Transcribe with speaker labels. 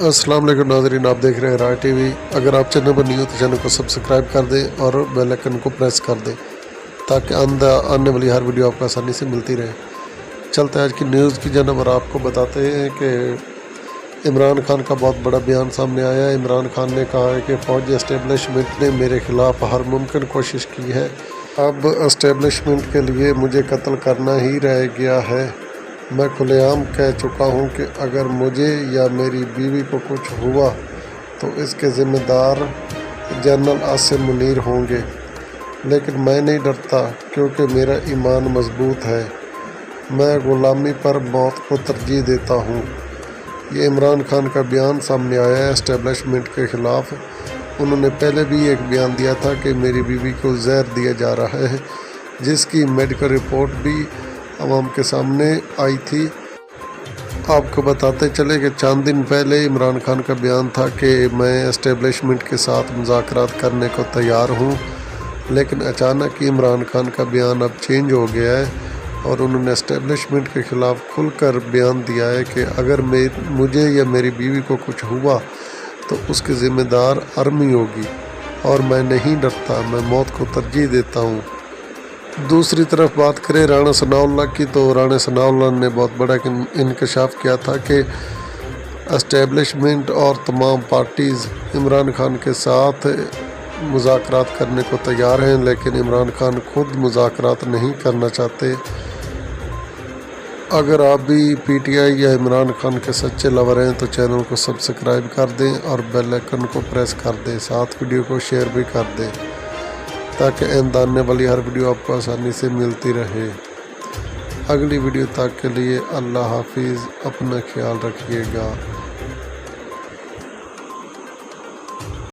Speaker 1: अस्सलाम वालेकुम नाज़रीन, आप देख रहे हैं राय टीवी। अगर आप चैनल पर नहीं हो तो चैनल को सब्सक्राइब कर दें और बेल आइकन को प्रेस कर दें ताकि आने वाली हर वीडियो आपको आसानी से मिलती रहे। चलते हैं आज की न्यूज़ की जानब और आपको बताते हैं कि इमरान खान का बहुत बड़ा बयान सामने आया है। इमरान खान ने कहा है कि फ़ौजी एस्टेब्लिशमेंट ने मेरे ख़िलाफ़ हर मुमकिन कोशिश की है। अब एस्टेब्लिशमेंट के लिए मुझे कत्ल करना ही रह गया है। मैं खुलेआम कह चुका हूँ कि अगर मुझे या मेरी बीवी को कुछ हुआ तो इसके ज़िम्मेदार जनरल आसिम मुनीर होंगे, लेकिन मैं नहीं डरता क्योंकि मेरा ईमान मजबूत है। मैं ग़ुलामी पर मौत को तरजीह देता हूँ। ये इमरान खान का बयान सामने आया है एस्टेब्लिशमेंट के ख़िलाफ़। उन्होंने पहले भी एक बयान दिया था कि मेरी बीवी को जहर दिया जा रहा है, जिसकी मेडिकल रिपोर्ट भी आवाम के सामने आई थी। आपको बताते चले कि चंद दिन पहले इमरान खान का बयान था कि मैं एस्टेब्लिशमेंट के साथ मुज़ाकरात करने को तैयार हूं, लेकिन अचानक ही इमरान खान का बयान अब चेंज हो गया है और उन्होंने एस्टेब्लिशमेंट के ख़िलाफ़ खुलकर बयान दिया है कि अगर मुझे या मेरी बीवी को कुछ हुआ तो उसकी ज़िम्मेदार आर्मी होगी और मैं नहीं डरता, मैं मौत को तरजीह देता हूँ। दूसरी तरफ बात करें राणा सनाउल्लाह की, तो राणा सनाउल्लाह ने बहुत बड़ा इंकशाफ किया था कि एस्टेब्लिशमेंट और तमाम पार्टीज़ इमरान खान के साथ मुज़ाकरात करने को तैयार हैं, लेकिन इमरान खान खुद मुज़ाकरात नहीं करना चाहते। अगर आप भी पीटीआई या इमरान खान के सच्चे लवर हैं तो चैनल को सब्सक्राइब कर दें और बेल आइकन को प्रेस कर दें, साथ वीडियो को शेयर भी कर दें ताकि आने वाली हर वीडियो आपको आसानी से मिलती रहे। अगली वीडियो तक के लिए अल्लाह हाफिज़, अपना ख्याल रखिएगा।